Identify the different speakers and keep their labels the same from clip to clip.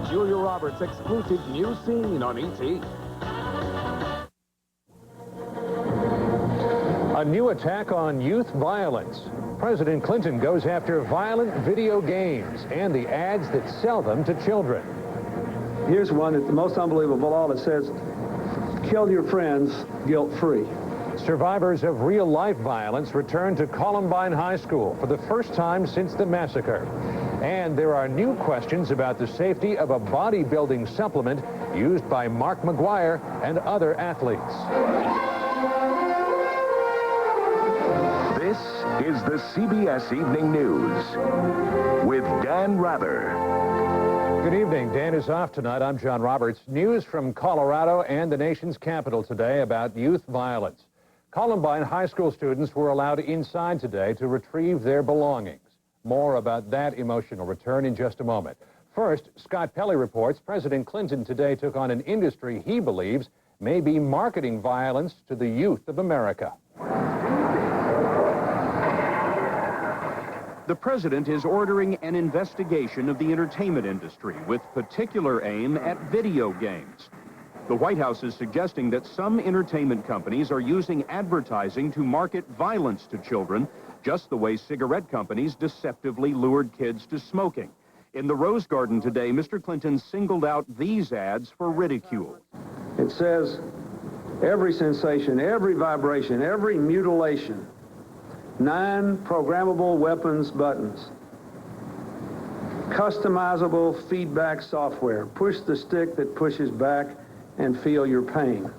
Speaker 1: Julia Roberts' exclusive new scene on ET.
Speaker 2: A new attack on youth violence. President Clinton goes after violent video games and the ads that sell them to children.
Speaker 3: Here's one that's the most unbelievable all. It says, kill your friends, guilt-free.
Speaker 2: Survivors of real-life violence return to Columbine High School for the first time since the massacre. And there are new questions about the safety of a bodybuilding supplement used by Mark McGuire and other athletes.
Speaker 4: This is the CBS Evening News with Dan Rather.
Speaker 2: Good evening. Dan is off tonight. I'm John Roberts. News from Colorado and the nation's capital today about youth violence. Columbine High School students were allowed inside today to retrieve their belongings. More about that emotional return in just a moment. First, Scott Pelley reports President Clinton today took on an industry he believes may be marketing violence to the youth of America.
Speaker 5: The president is ordering an investigation of the entertainment industry with particular aim at video games. The White House is suggesting that some entertainment companies are using advertising to market violence to children, just the way cigarette companies deceptively lured kids to smoking. In the Rose Garden today, Mr. Clinton singled out these ads for ridicule.
Speaker 3: It says, every sensation, every vibration, every mutilation, 9 programmable weapons buttons, customizable feedback software, push the stick that pushes back and feel your pain.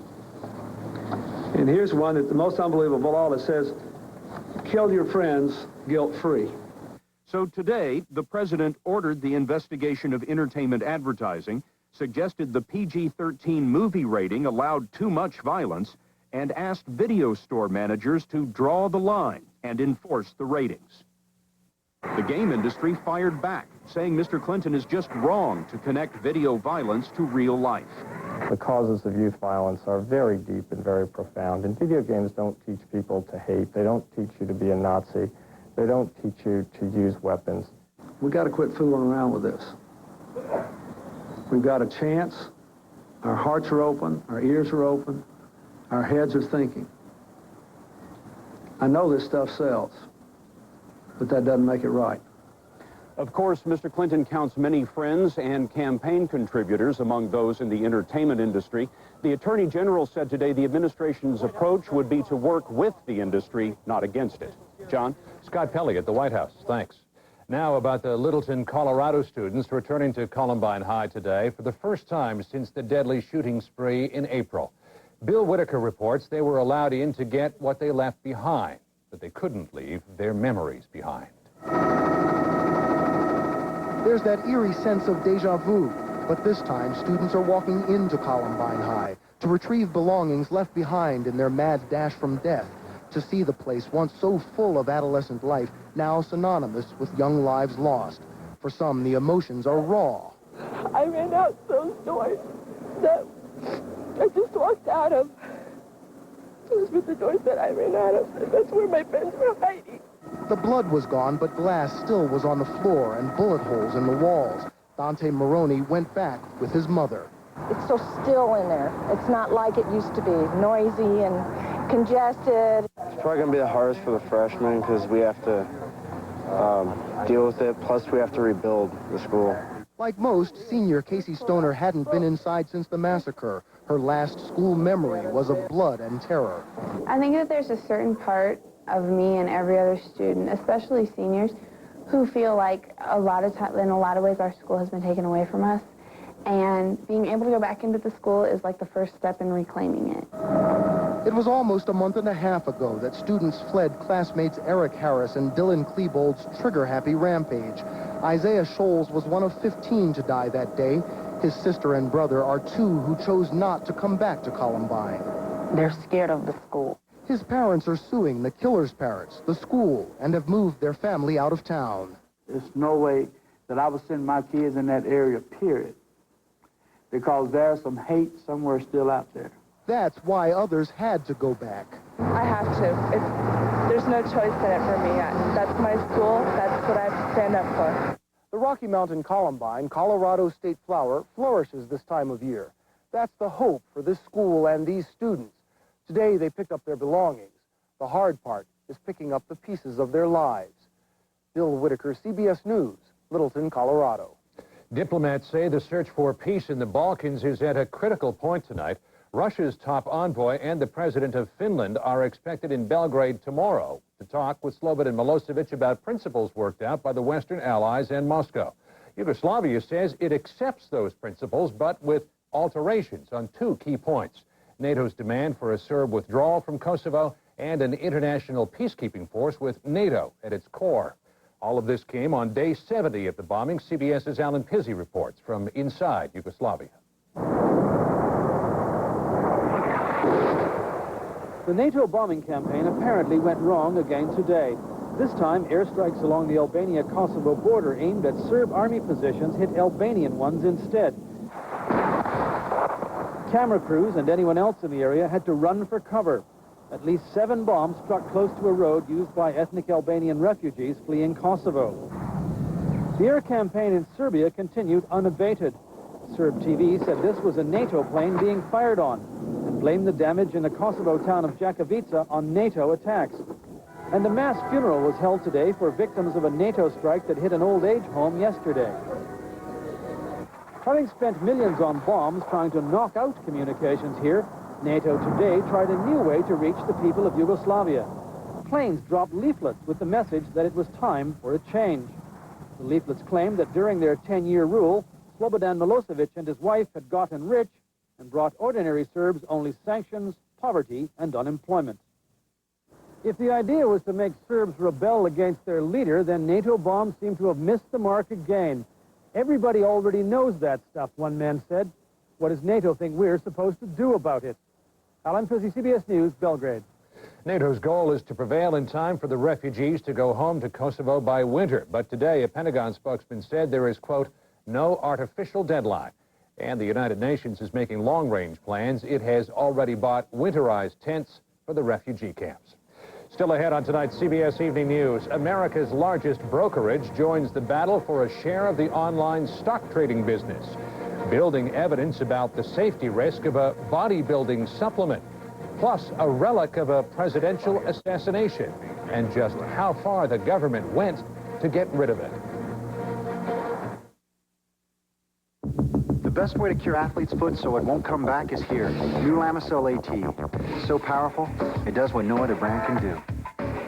Speaker 3: And here's one that's the most unbelievable all. It says, kill your friends, guilt-free.
Speaker 5: So today, the president ordered the investigation of entertainment advertising, suggested the PG-13 movie rating allowed too much violence, and asked video store managers to draw the line and enforce the ratings. The game industry fired back, saying Mr. Clinton is just wrong to connect video violence to real life.
Speaker 6: The causes of youth violence are very deep and very profound, and video games don't teach people to hate. They don't teach you to be a Nazi. They don't teach you to use weapons.
Speaker 3: We got to quit fooling around with this. We've got a chance. Our hearts are open. Our ears are open. Our heads are thinking. I know this stuff sells, but that doesn't make it right.
Speaker 5: Of course, Mr. Clinton counts many friends and campaign contributors among those in the entertainment industry. The Attorney General said today the administration's approach would be to work with the industry, not against it. John?
Speaker 2: Scott Pelley at the White House. Thanks. Now about the Littleton, Colorado students returning to Columbine High today for the first time since the deadly shooting spree in April. Bill Whitaker reports they were allowed in to get what they left behind, but they couldn't leave their memories behind.
Speaker 7: There's that eerie sense of deja vu, but this time students are walking into Columbine High to retrieve belongings left behind in their mad dash from death, to see the place once so full of adolescent life now synonymous with young lives lost. For some, the emotions are raw.
Speaker 8: I ran out those doors that I just walked out of. Those were the doors that I ran out of. That's where my friends were hiding.
Speaker 7: The blood was gone, but glass still was on the floor and bullet holes in the walls. Dante Maroney went back with his mother.
Speaker 9: It's so still in there. It's not like it used to be, noisy and congested.
Speaker 6: It's probably going to be the hardest for the freshmen because we have to deal with it, plus we have to rebuild the school.
Speaker 7: Like most, senior Casey Stoner hadn't been inside since the massacre. Her last school memory was of blood and terror.
Speaker 10: I think that there's a certain part of me and every other student, especially seniors, who feel like in a lot of ways our school has been taken away from us. And being able to go back into the school is like the first step in reclaiming it.
Speaker 7: It was almost a month and a half ago that students fled classmates Eric Harris and Dylan Klebold's trigger-happy rampage. Isaiah Scholes was one of 15 to die that day. His sister and brother are 2 who chose not to come back to Columbine.
Speaker 9: They're scared of the school.
Speaker 7: His parents are suing the killer's parents, the school, and have moved their family out of town.
Speaker 11: There's no way that I would send my kids in that area, period, because there's some hate somewhere still out there.
Speaker 7: That's why others had to go back.
Speaker 8: I have to. There's no choice in it for me. That's my school. That's what I have to stand up for.
Speaker 7: The Rocky Mountain columbine, Colorado state flower, flourishes this time of year. That's the hope for this school and these students. Today, they pick up their belongings. The hard part is picking up the pieces of their lives. Bill Whitaker, CBS News, Littleton, Colorado.
Speaker 2: Diplomats say the search for peace in the Balkans is at a critical point tonight. Russia's top envoy and the president of Finland are expected in Belgrade tomorrow to talk with Slobodan Milosevic about principles worked out by the Western allies and Moscow. Yugoslavia says it accepts those principles, but with alterations on two key points: NATO's demand for a Serb withdrawal from Kosovo and an international peacekeeping force with NATO at its core. All of this came on day 70 of the bombing. CBS's Alan Pizzi reports from inside Yugoslavia.
Speaker 12: The NATO bombing campaign apparently went wrong again today. This time, airstrikes along the Albania-Kosovo border aimed at Serb army positions hit Albanian ones instead. Camera crews and anyone else in the area had to run for cover. At least 7 bombs struck close to a road used by ethnic Albanian refugees fleeing Kosovo. The air campaign in Serbia continued unabated. Serb TV said this was a NATO plane being fired on and blamed the damage in the Kosovo town of Jakovica on NATO attacks. And a mass funeral was held today for victims of a NATO strike that hit an old age home yesterday. Having spent millions on bombs trying to knock out communications here, NATO today tried a new way to reach the people of Yugoslavia. Planes dropped leaflets with the message that it was time for a change. The leaflets claimed that during their 10-year rule, Slobodan Milosevic and his wife had gotten rich and brought ordinary Serbs only sanctions, poverty, and unemployment. If the idea was to make Serbs rebel against their leader, then NATO bombs seem to have missed the mark again. Everybody already knows that stuff, one man said. What does NATO think we're supposed to do about it? Alan Pizzi, CBS News, Belgrade.
Speaker 2: NATO's goal is to prevail in time for the refugees to go home to Kosovo by winter. But today, a Pentagon spokesman said there is, quote, no artificial deadline. And the United Nations is making long-range plans. It has already bought winterized tents for the refugee camps. Still ahead on tonight's CBS Evening News, America's largest brokerage joins the battle for a share of the online stock trading business, building evidence about the safety risk of a bodybuilding supplement, plus a relic of a presidential assassination, and just how far the government went to get rid of it.
Speaker 13: The best way to cure athlete's foot so it won't come back is here. New Lamisil AT. So powerful, it does what no other brand can do.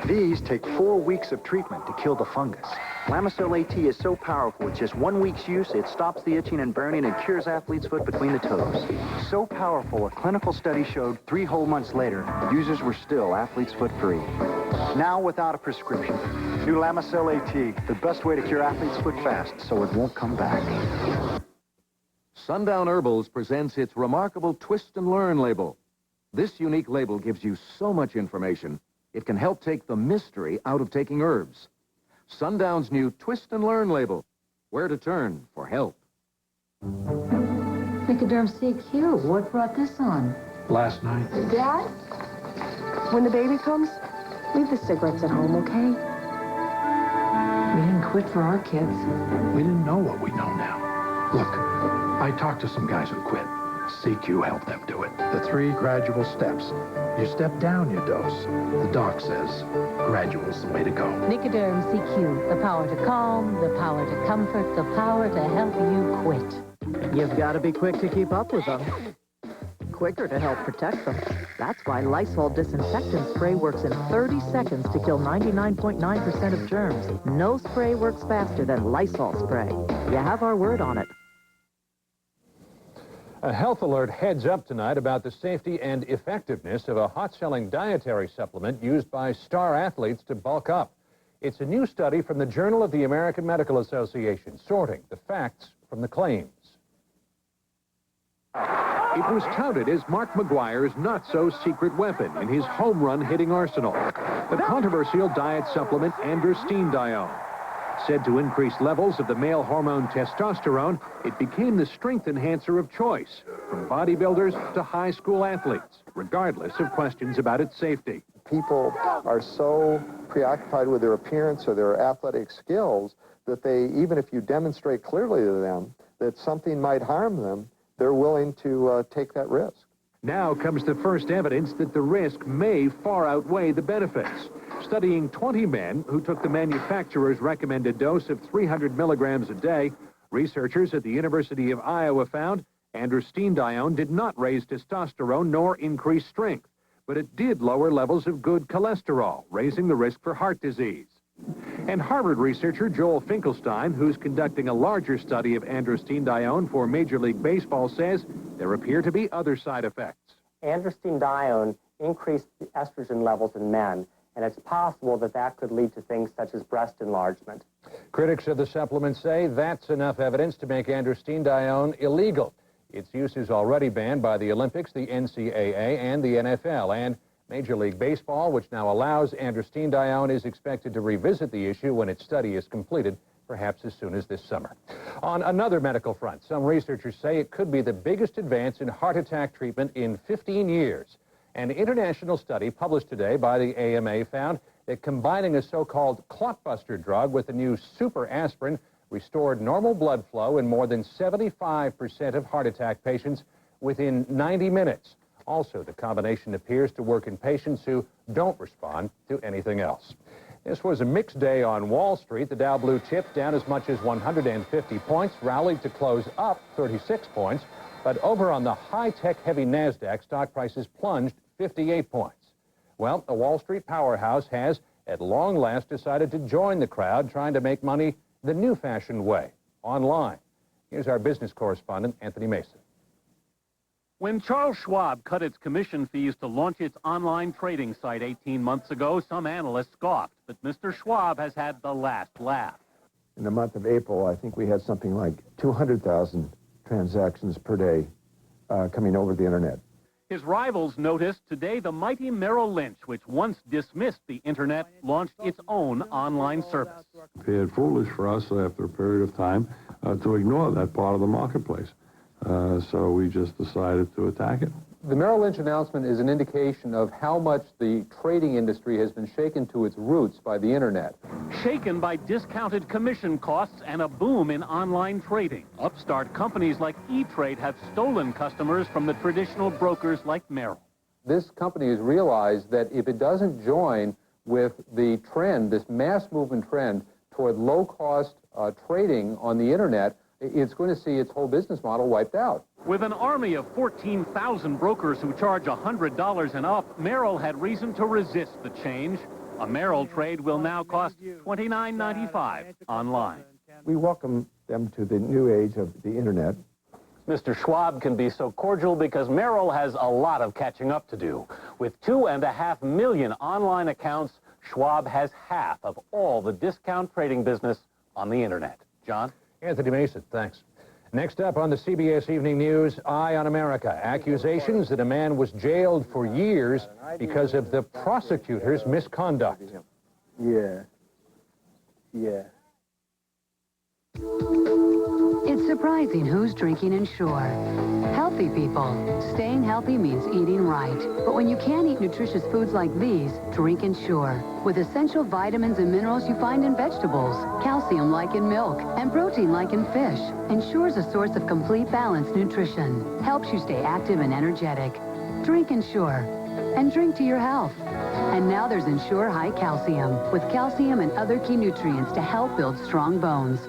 Speaker 13: These take 4 weeks of treatment to kill the fungus. Lamisil AT is so powerful, with just 1 week's use, it stops the itching and burning and cures athlete's foot between the toes. So powerful, a clinical study showed 3 whole months later, users were still athlete's foot free. Now without a prescription. New Lamisil AT, the best way to cure athlete's foot fast so it won't come back.
Speaker 5: Sundown Herbals presents its remarkable Twist and Learn label. This unique label gives you so much information, it can help take the mystery out of taking herbs. Sundown's new Twist and Learn label, where to turn for help.
Speaker 14: Nicoderm CQ, what brought this on?
Speaker 15: Last night.
Speaker 14: Dad? When the baby comes, leave the cigarettes at home, okay? We didn't quit for our kids.
Speaker 15: We didn't know what we know now. Look, I talked to some guys who quit. CQ helped them do it. The 3 gradual steps. You step down, you dose. The doc says gradual's the way to go.
Speaker 14: Nicoderm CQ, the power to calm, the power to comfort, the power to help you quit.
Speaker 16: You've got to be quick to keep up with them. Quicker to help protect them. That's why Lysol disinfectant spray works in 30 seconds to kill 99.9% of germs. No spray works faster than Lysol spray. You have our word on it.
Speaker 2: A health alert heads up tonight about the safety and effectiveness of a hot-selling dietary supplement used by star athletes to bulk up. It's a new study from the Journal of the American Medical Association, sorting the facts from the claims.
Speaker 5: It was touted as Mark McGuire's not-so-secret weapon in his home run-hitting arsenal, the controversial diet supplement androstenedione. Said to increase levels of the male hormone testosterone, it became the strength enhancer of choice, from bodybuilders to high school athletes, regardless of questions about its safety.
Speaker 17: People are so preoccupied with their appearance or their athletic skills
Speaker 3: that they, even if you demonstrate clearly to them that something might harm them, they're willing to take that risk.
Speaker 2: Now comes the first evidence that the risk may far outweigh the benefits. Studying 20 men who took the manufacturer's recommended dose of 300 milligrams a day, researchers at the University of Iowa found androstenedione did not raise testosterone nor increase strength, but it did lower levels of good cholesterol, raising the risk for heart disease. And Harvard researcher Joel Finkelstein, who's conducting a larger study of androstenedione for Major League Baseball, says there appear to be other side effects.
Speaker 17: Androstenedione increased the estrogen levels in men, and it's possible that that could lead to things such as breast enlargement.
Speaker 2: Critics of the supplement say that's enough evidence to make androstenedione illegal. Its use is already banned by the Olympics, the NCAA, and the NFL. And Major League Baseball, which now allows androstenedione, is expected to revisit the issue when its study is completed, perhaps as soon as this summer. On another medical front, some researchers say it could be the biggest advance in heart attack treatment in 15 years. An international study published today by the AMA found that combining a so-called clotbuster drug with a new super aspirin restored normal blood flow in more than 75% of heart attack patients within 90 minutes. Also, the combination appears to work in patients who don't respond to anything else. This was a mixed day on Wall Street. The Dow Blue Chip down as much as 150 points, rallied to close up 36 points. But over on the high-tech heavy NASDAQ, stock prices plunged 58 points. Well, the Wall Street powerhouse has, at long last, decided to join the crowd, trying to make money the new-fashioned way, online. Here's our business correspondent, Anthony Mason.
Speaker 18: When Charles Schwab cut its commission fees to launch its online trading site 18 months ago, some analysts scoffed. But Mr. Schwab has had the last laugh.
Speaker 19: In the month of April, I think we had something like 200,000 transactions per day coming over the internet.
Speaker 18: His rivals noticed today the mighty Merrill Lynch, which once dismissed the internet, launched its own online service.
Speaker 20: It appeared foolish for us after a period of time to ignore that part of the marketplace. So we just decided to attack it.
Speaker 21: The Merrill Lynch announcement is an indication of how much the trading industry has been shaken to its roots by the internet.
Speaker 18: Shaken by discounted commission costs and a boom in online trading. Upstart companies like E-Trade have stolen customers from the traditional brokers like Merrill.
Speaker 21: This company has realized that if it doesn't join with the trend, this mass movement trend toward low-cost trading on the internet, it's going to see its whole business model wiped out.
Speaker 18: With an army of 14,000 brokers who charge $100 and up, Merrill had reason to resist the change. A Merrill trade will now cost $29.95 online.
Speaker 19: We welcome them to the new age of the internet.
Speaker 18: Mr. Schwab can be so cordial because Merrill has a lot of catching up to do. With 2.5 million online accounts, Schwab has half of all the discount trading business on the internet. John?
Speaker 2: Anthony Mason, thanks. Next up on the CBS Evening News, Eye on America. Accusations that a man was jailed for years because of the prosecutor's misconduct.
Speaker 3: Yeah.
Speaker 22: It's surprising who's drinking Ensure. Healthy people. Staying healthy means eating right. But when you can't eat nutritious foods like these, drink Ensure. With essential vitamins and minerals you find in vegetables, calcium like in milk, and protein like in fish. Ensure's a source of complete balanced nutrition. Helps you stay active and energetic. Drink Ensure. And drink to your health. And now there's Ensure High Calcium, with calcium and other key nutrients to help build strong bones.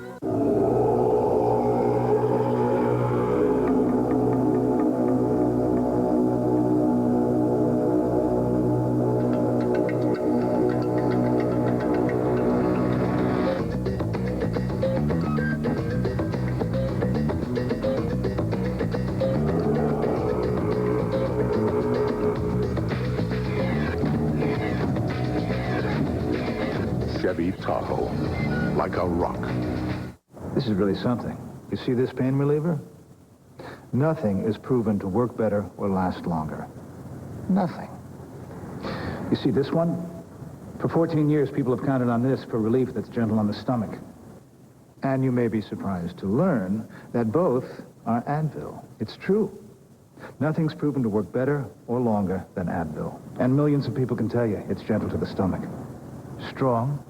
Speaker 4: Chevy Tahoe, like a rock.
Speaker 23: This is really something. You see this pain reliever? Nothing is proven to work better or last longer. Nothing. You see this one? For 14 years, people have counted on this for relief that's gentle on the stomach. And you may be surprised to learn that both are Advil. It's true. Nothing's proven to work better or longer than Advil. And millions of people can tell you it's gentle to the stomach. Strong,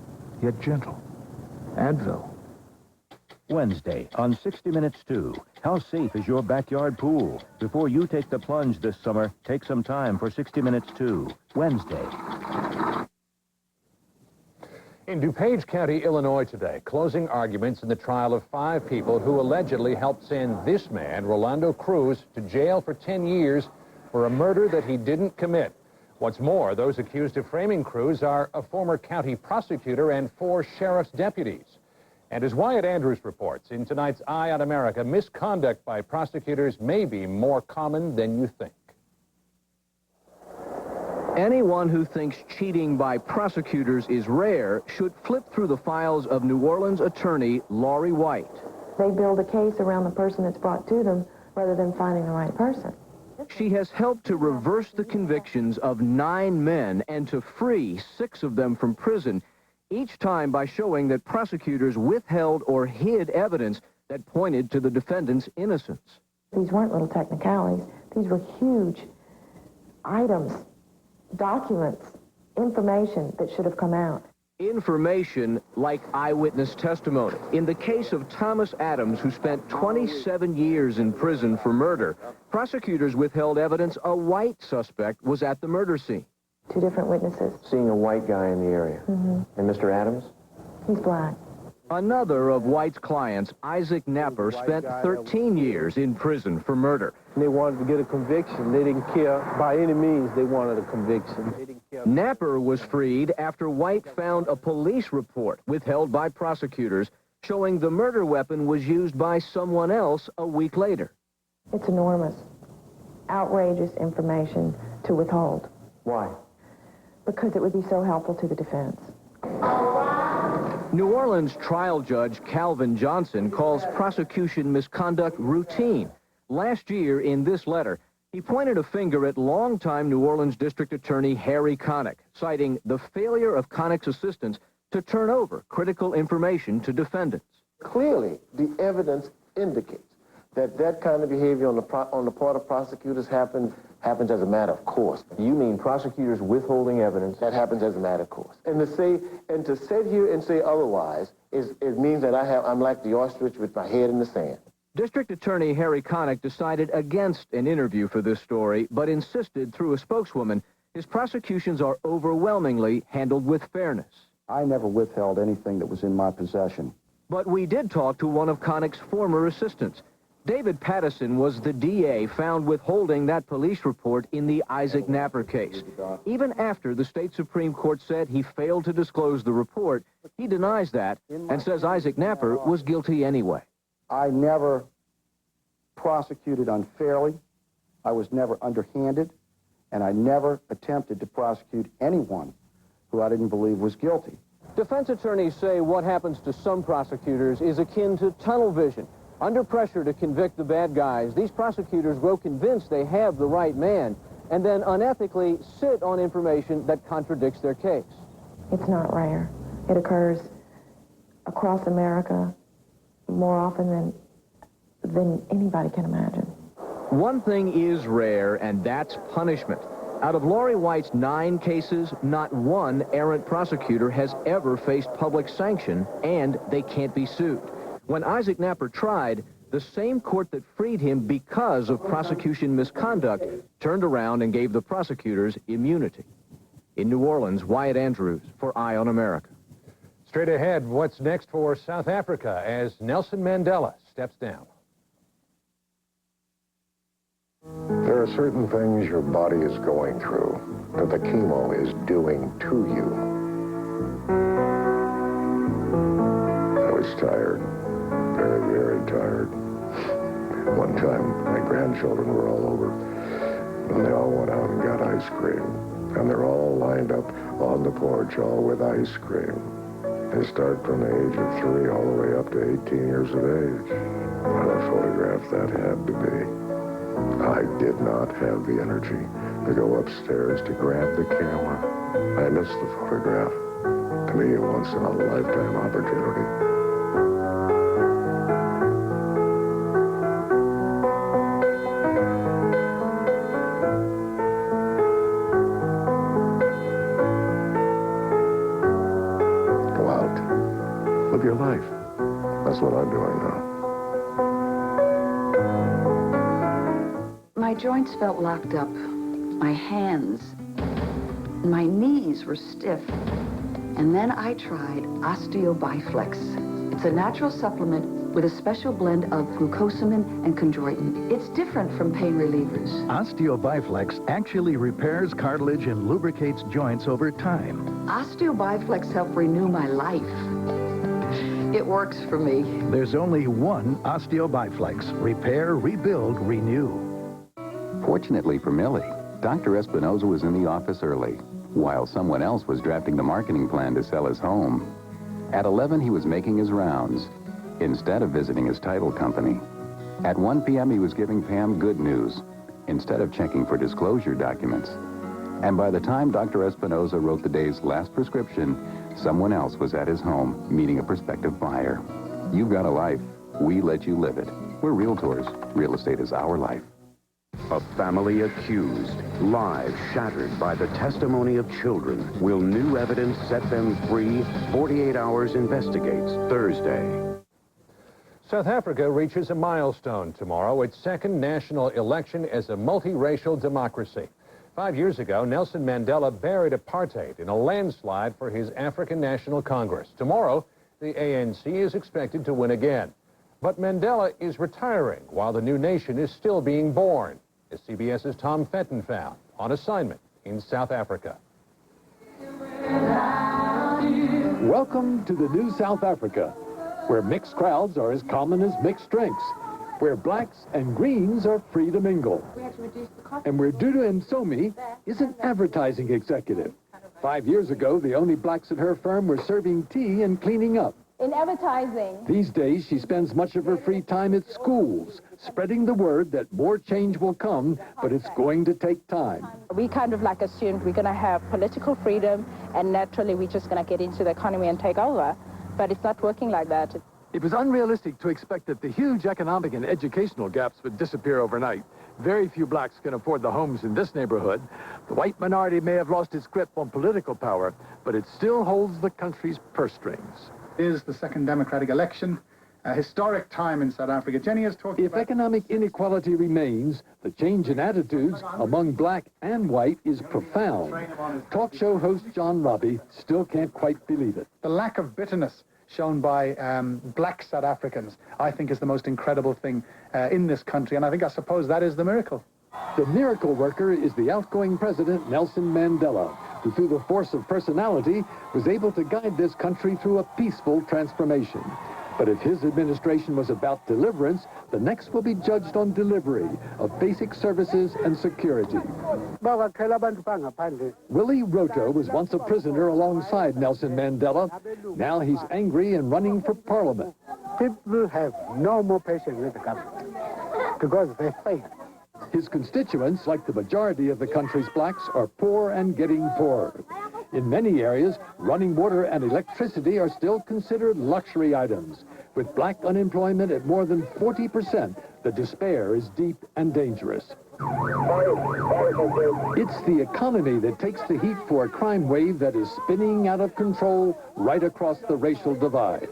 Speaker 23: yet gentle. Advil.
Speaker 1: Wednesday on 60 Minutes 2. How safe is your backyard pool? Before you take the plunge this summer, take some time for 60 Minutes 2. Wednesday.
Speaker 2: In DuPage County, Illinois today, closing arguments in the trial of 5 people who allegedly helped send this man, Rolando Cruz, to jail for 10 years for a murder that he didn't commit. What's more, those accused of framing Cruz are a former county prosecutor and 4 sheriff's deputies. And as Wyatt Andrews reports in tonight's Eye on America, misconduct by prosecutors may be more common than you think.
Speaker 6: Anyone who thinks cheating by prosecutors is rare should flip through the files of New Orleans attorney Lori White.
Speaker 9: They build a case around the person that's brought to them rather than finding the right person.
Speaker 6: She has helped to reverse the convictions of 9 men and to free 6 of them from prison, each time by showing that prosecutors withheld or hid evidence that pointed to the defendant's innocence.
Speaker 9: These weren't little technicalities. These were huge items, documents, information that should have come out.
Speaker 6: Information like eyewitness testimony. In the case of Thomas Adams, who spent 27 years in prison for murder, prosecutors withheld evidence a white suspect was at the murder scene.
Speaker 9: 2 different witnesses.
Speaker 10: Seeing a white guy in the area. And Mr. Adams?
Speaker 9: He's black.
Speaker 6: Another of White's clients, Isaac Napper, spent 13 years in prison for murder.
Speaker 24: They wanted to get a conviction. They didn't care. By any means, they wanted a conviction. They didn't care.
Speaker 6: Napper was freed after White found a police report withheld by prosecutors showing the murder weapon was used by someone else a week later.
Speaker 9: It's enormous, outrageous information to withhold.
Speaker 10: Why?
Speaker 9: Because it would be so helpful to the defense.
Speaker 6: New Orleans trial judge Calvin Johnson calls prosecution misconduct routine. Last year, in this letter, he pointed a finger at longtime New Orleans District Attorney Harry Connick, citing the failure of Connick's assistants to turn over critical information to defendants.
Speaker 10: Clearly, the evidence indicates that that kind of behavior on the part of prosecutors happens as a matter of course.
Speaker 25: You mean prosecutors withholding evidence?
Speaker 10: That happens as a matter of course. And to sit here and say otherwise it means that I'm like the ostrich with my head in the sand.
Speaker 6: District Attorney Harry Connick decided against an interview for this story, but insisted through a spokeswoman his prosecutions are overwhelmingly handled with fairness.
Speaker 26: I never withheld anything that was in my possession.
Speaker 6: But we did talk to one of Connick's former assistants. David Pattison was the DA found withholding that police report in the Isaac Napper case. Even after the state Supreme Court said he failed to disclose the report, he denies that and says Isaac Napper was guilty anyway.
Speaker 26: I never prosecuted unfairly. I was never underhanded, and I never attempted to prosecute anyone who I didn't believe was guilty.
Speaker 12: Defense attorneys say what happens to some prosecutors is akin to tunnel vision. Under pressure to convict the bad guys, these prosecutors grow convinced they have the right man and then unethically sit on information that contradicts their case.
Speaker 9: It's not rare. It occurs across America more often than anybody can imagine.
Speaker 6: One thing is rare, and that's punishment. Out of Lori White's 9 cases, not one errant prosecutor has ever faced public sanction, and they can't be sued. When Isaac Napper tried, the same court that freed him because of prosecution misconduct turned around and gave the prosecutors immunity. In New Orleans, Wyatt Andrews for Eye on America.
Speaker 2: Straight ahead, what's next for South Africa as Nelson Mandela steps down?
Speaker 4: There are certain things your body is going through that the chemo is doing to you. I was tired, very, very tired. One time, my grandchildren were all over, and they all went out and got ice cream. And they're all lined up on the porch, all with ice cream. They start from the age of 3 all the way up to 18 years of age. What a photograph that had to be. I did not have the energy to go upstairs to grab the camera. I missed the photograph. To me, a once-in-a-lifetime opportunity. Go out. Live your life. That's what I'm doing now.
Speaker 7: My joints felt locked up. My hands, my knees were stiff. And then I tried Osteo-Biflex. It's a natural supplement with a special blend of glucosamine and chondroitin. It's different from pain relievers.
Speaker 8: Osteo-Biflex actually repairs cartilage and lubricates joints over time.
Speaker 7: Osteo-Biflex helped renew my life. It works for me.
Speaker 8: There's only one Osteo-Biflex. Repair, rebuild, renew.
Speaker 11: Fortunately for Millie, Dr. Espinoza was in the office early, while someone else was drafting the marketing plan to sell his home. At 11, he was making his rounds, instead of visiting his title company. At 1 p.m., he was giving Pam good news, instead of checking for disclosure documents. And by the time Dr. Espinoza wrote the day's last prescription, someone else was at his home, meeting a prospective buyer. You've got a life. We let you live it. We're realtors. Real estate is our life.
Speaker 13: A family accused, lives shattered by the testimony of children. Will new evidence set them free? 48 Hours investigates Thursday.
Speaker 2: South Africa reaches a milestone tomorrow, its second national election as a multiracial democracy. 5 years ago, Nelson Mandela buried apartheid in a landslide for his African National Congress. Tomorrow, the ANC is expected to win again. But Mandela is retiring while the new nation is still being born, as CBS's Tom Fenton found on assignment in South Africa.
Speaker 14: Welcome to the new South Africa, where mixed crowds are as common as mixed drinks, where blacks and greens are free to mingle, and where Dudu Msomi is an advertising executive. 5 years ago, the only blacks at her firm were serving tea and cleaning up.
Speaker 15: In advertising.
Speaker 14: These days, she spends much of her free time at schools, spreading the word that more change will come, but it's going to take time.
Speaker 15: We kind of like assumed we're going to have political freedom, and naturally we're just going to get into the economy and take over. But it's not working like that.
Speaker 23: It was unrealistic to expect that the huge economic and educational gaps would disappear overnight. Very few blacks can afford the homes in this neighborhood. The white minority may have lost its grip on political power, but it still holds the country's purse strings.
Speaker 27: Is the second democratic election, a historic time in South Africa. Jenny is talking
Speaker 14: about... If economic inequality remains, the change in attitudes among black and white is profound. Talk show host John Robbie still can't quite believe it.
Speaker 27: The lack of bitterness shown by black South Africans, I think, is the most incredible thing in this country, and I suppose that is the miracle.
Speaker 14: The miracle worker is the outgoing president, Nelson Mandela, who through the force of personality was able to guide this country through a peaceful transformation. But if his administration was about deliverance, the next will be judged on delivery of basic services and security. Willie Roto was once a prisoner alongside Nelson Mandela. Now he's angry and running for parliament.
Speaker 28: People have no more patience with the government because they fail.
Speaker 14: His constituents, like the majority of the country's blacks, are poor and getting poorer. In many areas, running water and electricity are still considered luxury items. With black unemployment at more than 40%, the despair is deep and dangerous. It's the economy that takes the heat for a crime wave that is spinning out of control right across the racial divide.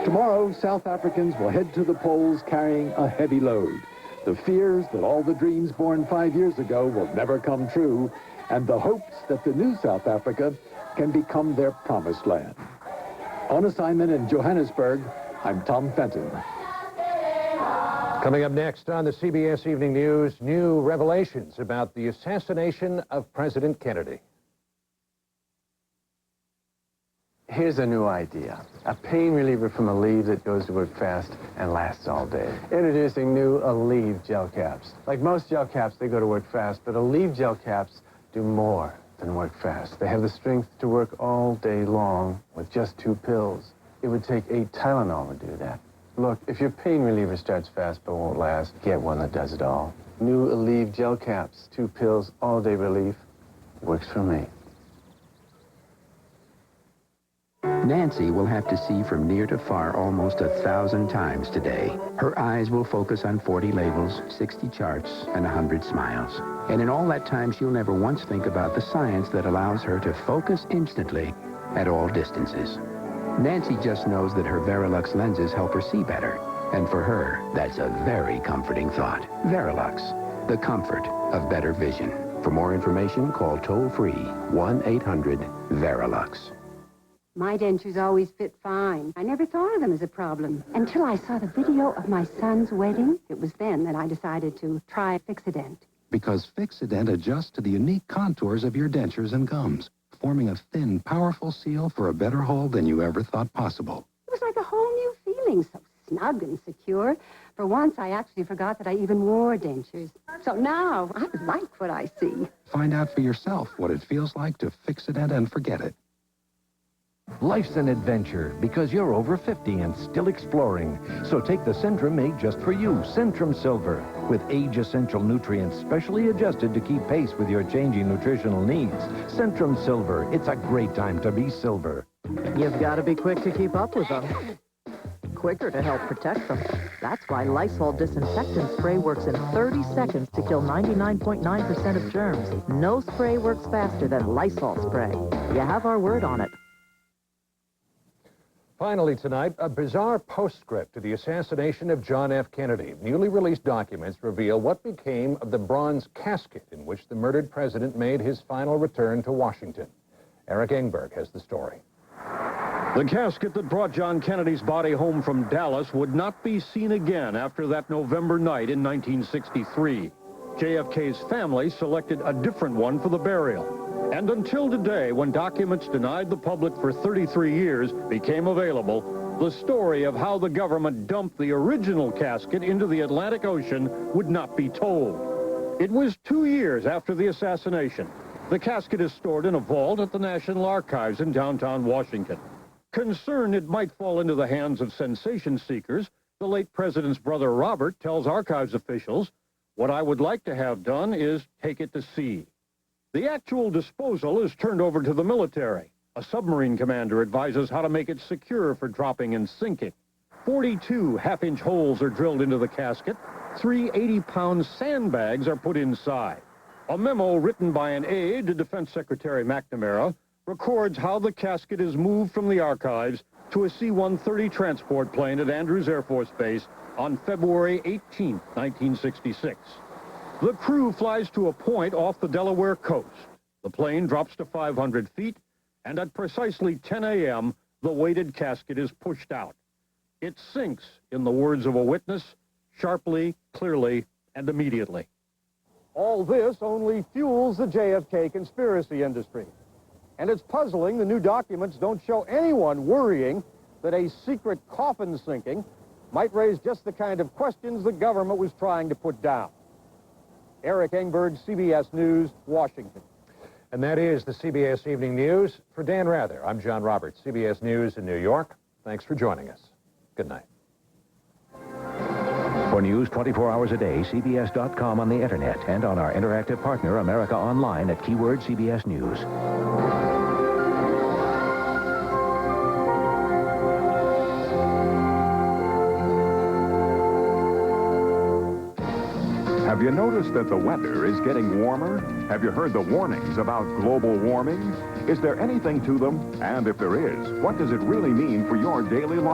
Speaker 14: Tomorrow, South Africans will head to the polls carrying a heavy load. The fears that all the dreams born 5 years ago will never come true, and the hopes that the new South Africa can become their promised land. On assignment in Johannesburg, I'm Tom Fenton.
Speaker 2: Coming up next on the CBS Evening News, new revelations about the assassination of President Kennedy.
Speaker 29: Here's a new idea. A pain reliever from Aleve that goes to work fast and lasts all day. Introducing new Aleve gel caps. Like most gel caps, they go to work fast, but Aleve gel caps do more than work fast. They have the strength to work all day long with just 2 pills. It would take 8 Tylenol to do that. Look, if your pain reliever starts fast but won't last, get one that does it all. New Aleve gel caps, 2 pills, all-day relief. Works for me.
Speaker 30: Nancy will have to see from near to far almost 1,000 times today. Her eyes will focus on 40 labels, 60 charts, and 100 smiles. And in all that time, she'll never once think about the science that allows her to focus instantly at all distances. Nancy just knows that her Verilux lenses help her see better. And for her, that's a very comforting thought. Verilux, the comfort of better vision. For more information, call toll-free 1-800-VERILUX.
Speaker 1: My dentures always fit fine. I never thought of them as a problem until I saw the video of my son's wedding. It was then that I decided to try Fixodent.
Speaker 3: Because Fixodent adjusts to the unique contours of your dentures and gums, forming a thin, powerful seal for a better hold than you ever thought possible.
Speaker 1: It was like a whole new feeling, so snug and secure. For once, I actually forgot that I even wore dentures. So now, I like what I see.
Speaker 3: Find out for yourself what it feels like to Fixodent and forget it.
Speaker 5: Life's an adventure because you're over 50 and still exploring. So take the Centrum made just for you, Centrum Silver, with age-essential nutrients specially adjusted to keep pace with your changing nutritional needs. Centrum Silver, it's a great time to be silver.
Speaker 16: You've got to be quick to keep up with them. Quicker to help protect them. That's why Lysol disinfectant spray works in 30 seconds to kill 99.9% of germs. No spray works faster than Lysol spray. You have our word on it.
Speaker 2: Finally tonight, a bizarre postscript to the assassination of John F. Kennedy. Newly released documents reveal what became of the bronze casket in which the murdered president made his final return to Washington. Eric Engberg has the story.
Speaker 17: The casket that brought John Kennedy's body home from Dallas would not be seen again after that November night in 1963. JFK's family selected a different one for the burial. And until today, when documents denied the public for 33 years became available, the story of how the government dumped the original casket into the Atlantic Ocean would not be told. It was 2 years after the assassination. The casket is stored in a vault at the National Archives in downtown Washington. Concerned it might fall into the hands of sensation seekers, the late president's brother Robert tells archives officials, "What I would like to have done is take it to sea." The actual disposal is turned over to the military. A submarine commander advises how to make it secure for dropping and sinking. 42 half-inch holes are drilled into the casket. 3 80-pound sandbags are put inside. A memo written by an aide to Defense Secretary McNamara records how the casket is moved from the archives to a C-130 transport plane at Andrews Air Force Base on February 18, 1966. The crew flies to a point off the Delaware coast. The plane drops to 500 feet, and at precisely 10 a.m., the weighted casket is pushed out. It sinks, in the words of a witness, sharply, clearly, and immediately. All this only fuels the JFK conspiracy industry. And it's puzzling the new documents don't show anyone worrying that a secret coffin sinking might raise just the kind of questions the government was trying to put down. Eric Engberg, CBS News, Washington.
Speaker 2: And that is the CBS Evening News. For Dan Rather, I'm John Roberts, CBS News in New York. Thanks for joining us. Good night.
Speaker 18: For news 24 hours a day, CBS.com on the internet and on our interactive partner, America Online, at keyword CBS News.
Speaker 19: Have you noticed that the weather is getting warmer? Have you heard the warnings about global warming? Is there anything to them? And if there is, what does it really mean for your daily life?